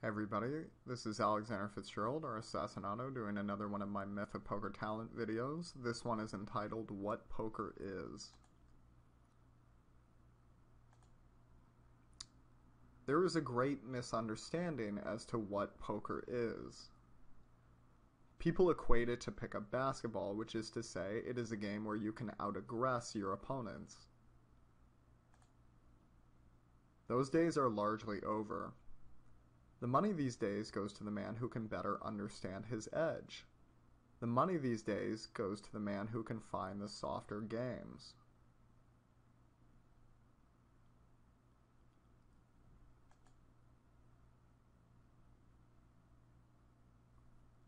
Everybody, this is Alexander Fitzgerald, or Assassinato, doing another one of my Myth of Poker Talent videos. This one is entitled, What Poker Is. There is a great misunderstanding as to what poker is. People equate it to pick-up basketball, which is to say, it is a game where you can out-aggress your opponents. Those days are largely over. The money these days goes to the man who can better understand his edge. The money these days goes to the man who can find the softer games.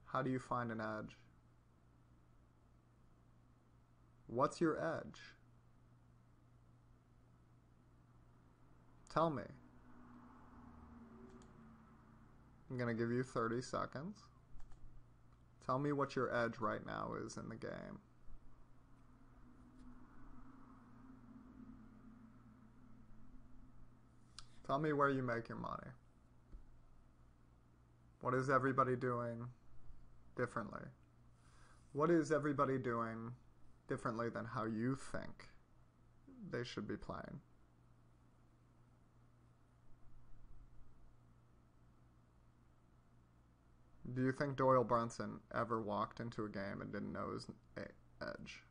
How do you find an edge? What's your edge? Tell me. I'm going to give you 30 seconds. Tell me what your edge right now is in the game. Tell me where you make your money. What is everybody doing differently? What is everybody doing differently than how you think they should be playing? Do you think Doyle Brunson ever walked into a game and didn't know his edge?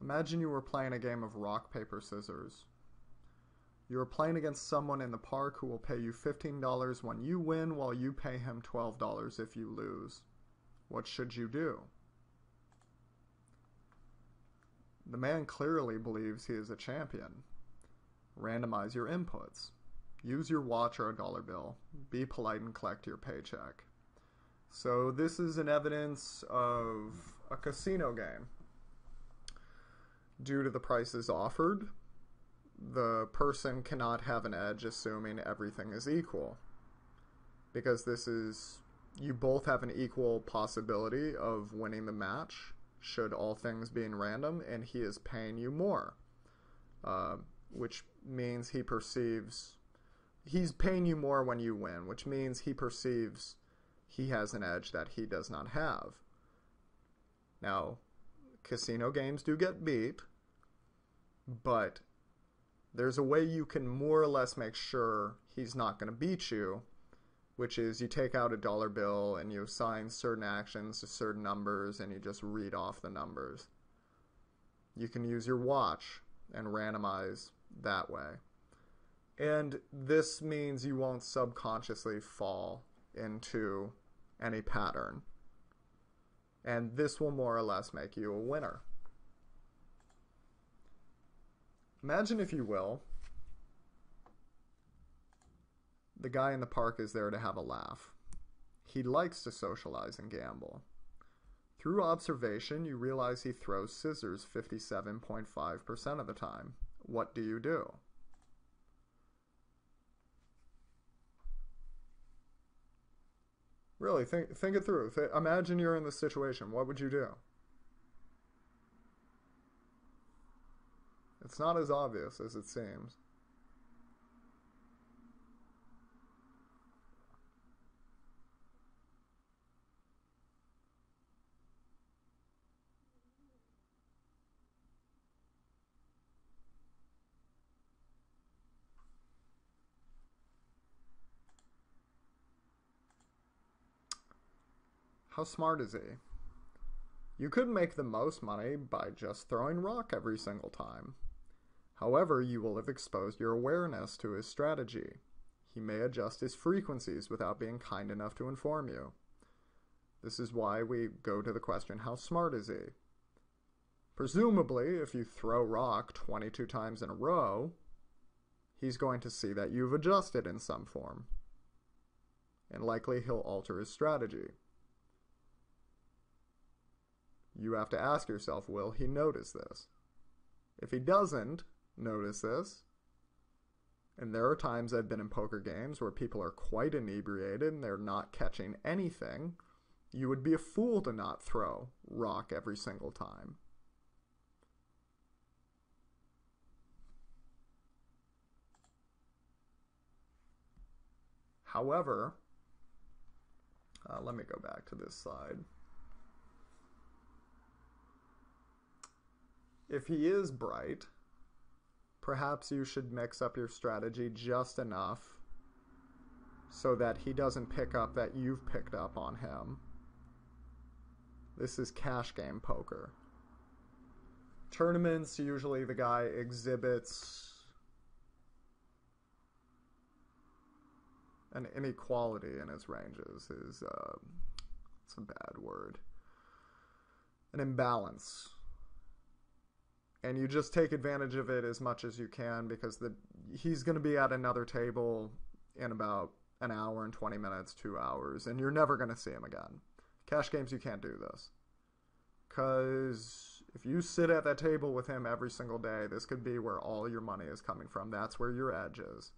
Imagine you were playing a game of rock, paper, scissors. You are playing against someone in the park who will pay you $15 when you win while you pay him $12 if you lose. What should you do? The man clearly believes he is a champion. Randomize your inputs. Use your watch or a dollar bill. Be polite and collect your paycheck. So this is an evidence of a casino game. Due to the prices offered, the person cannot have an edge assuming everything is equal. Because this is, you both have an equal possibility of winning the match, should all things being random, and he is paying you more. Which means he perceives, he's paying you more when you win, which means he perceives he has an edge that he does not have. Now, casino games do get beat, but there's a way you can more or less make sure he's not going to beat you, which is you take out a dollar bill and you assign certain actions to certain numbers and you just read off the numbers. You can use your watch and randomize that way. And this means you won't subconsciously fall into any pattern. And this will more or less make you a winner. Imagine, if you will, the guy in the park is there to have a laugh. He likes to socialize and gamble. Through observation, you realize he throws scissors 57.5% of the time. What do you do? Really, think it through. Imagine you're in this situation. What would you do? It's not as obvious as it seems. How smart is he? You could make the most money by just throwing rock every single time. However, you will have exposed your awareness to his strategy. He may adjust his frequencies without being kind enough to inform you. This is why we go to the question, how smart is he? Presumably, if you throw rock 22 times in a row, he's going to see that you've adjusted in some form. And likely he'll alter his strategy. You have to ask yourself, will he notice this? If he doesn't notice this, and there are times I've been in poker games where people are quite inebriated and they're not catching anything, you would be a fool to not throw rock every single time. However, let me go back to this slide. If he is bright, perhaps you should mix up your strategy just enough so that he doesn't pick up that you've picked up on him. This is cash game poker. Tournaments, usually the guy exhibits an inequality in his ranges. It's a bad word. An imbalance. And you just take advantage of it as much as you can because he's going to be at another table in about an hour and 20 minutes, 2 hours, and you're never going to see him again. Cash games, you can't do this. Because if you sit at that table with him every single day, this could be where all your money is coming from. That's where your edge is.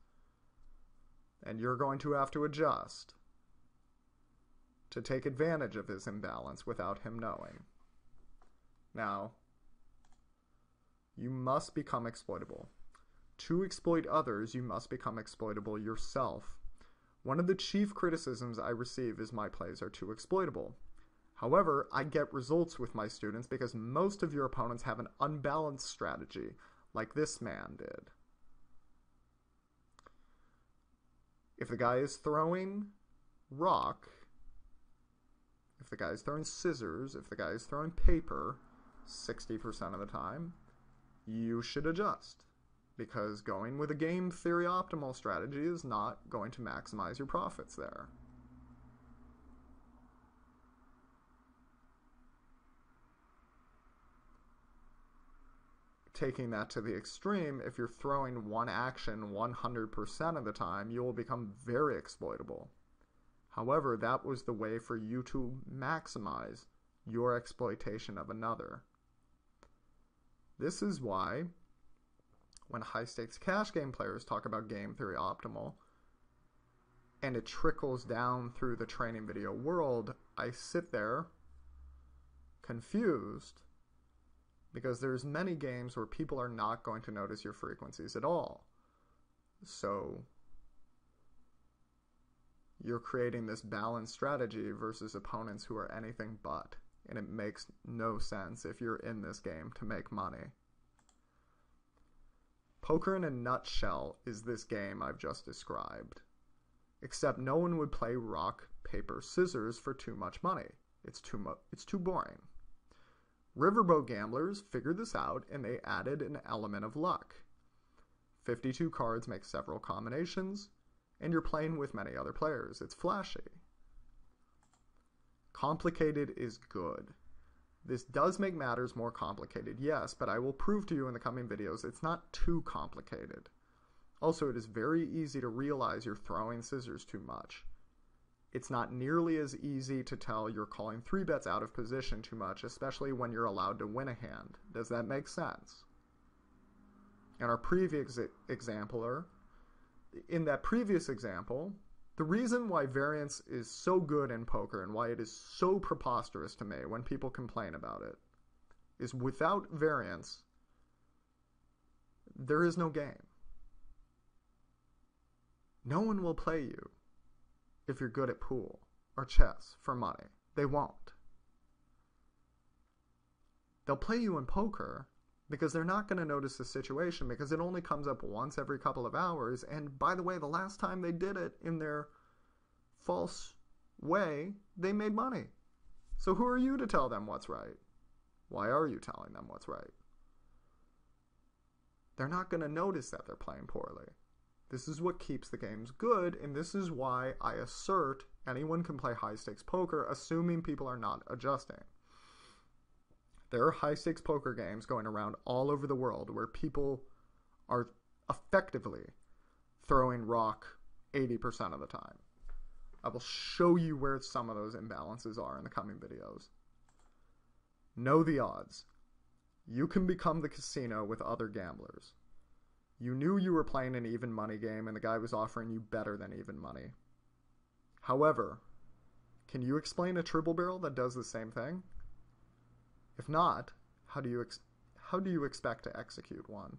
And you're going to have to adjust to take advantage of his imbalance without him knowing. Now, you must become exploitable. To exploit others, you must become exploitable yourself. One of the chief criticisms I receive is my plays are too exploitable. However, I get results with my students because most of your opponents have an unbalanced strategy, like this man did. If the guy is throwing rock, if the guy is throwing scissors, if the guy is throwing paper 60% of the time, you should adjust. Because going with a game theory optimal strategy is not going to maximize your profits there. Taking that to the extreme, if you're throwing one action 100% of the time, you will become very exploitable. However, that was the way for you to maximize your exploitation of another. This is why when high-stakes cash game players talk about game theory optimal, and it trickles down through the training video world, I sit there confused because there's many games where people are not going to notice your frequencies at all. So you're creating this balanced strategy versus opponents who are anything but, and it makes no sense if you're in this game to make money. Poker in a nutshell is this game I've just described. Except no one would play rock, paper, scissors for too much money. It's too boring. Riverboat gamblers figured this out and they added an element of luck. 52 cards make several combinations, and you're playing with many other players. It's flashy. Complicated is good. This does make matters more complicated, yes, but I will prove to you in the coming videos it's not too complicated. Also, it is very easy to realize you're throwing scissors too much. It's not nearly as easy to tell you're calling 3-bets out of position too much, especially when you're allowed to win a hand. Does that make sense? In our previous example, the reason why variance is so good in poker and why it is so preposterous to me when people complain about it is without variance, there is no game. No one will play you if you're good at pool or chess for money. They won't. They'll play you in poker because they're not going to notice the situation because it only comes up once every couple of hours. And by the way, the last time they did it in their false way, they made money. So who are you to tell them what's right? Why are you telling them what's right? They're not going to notice that they're playing poorly. This is what keeps the games good, and this is why I assert anyone can play high-stakes poker, assuming people are not adjusting. There are high-stakes poker games going around all over the world where people are effectively throwing rock 80% of the time. I will show you where some of those imbalances are in the coming videos. Know the odds. You can become the casino with other gamblers. You knew you were playing an even money game and the guy was offering you better than even money. However, Can you explain a triple barrel that does the same thing? If not, how do you expect to execute one?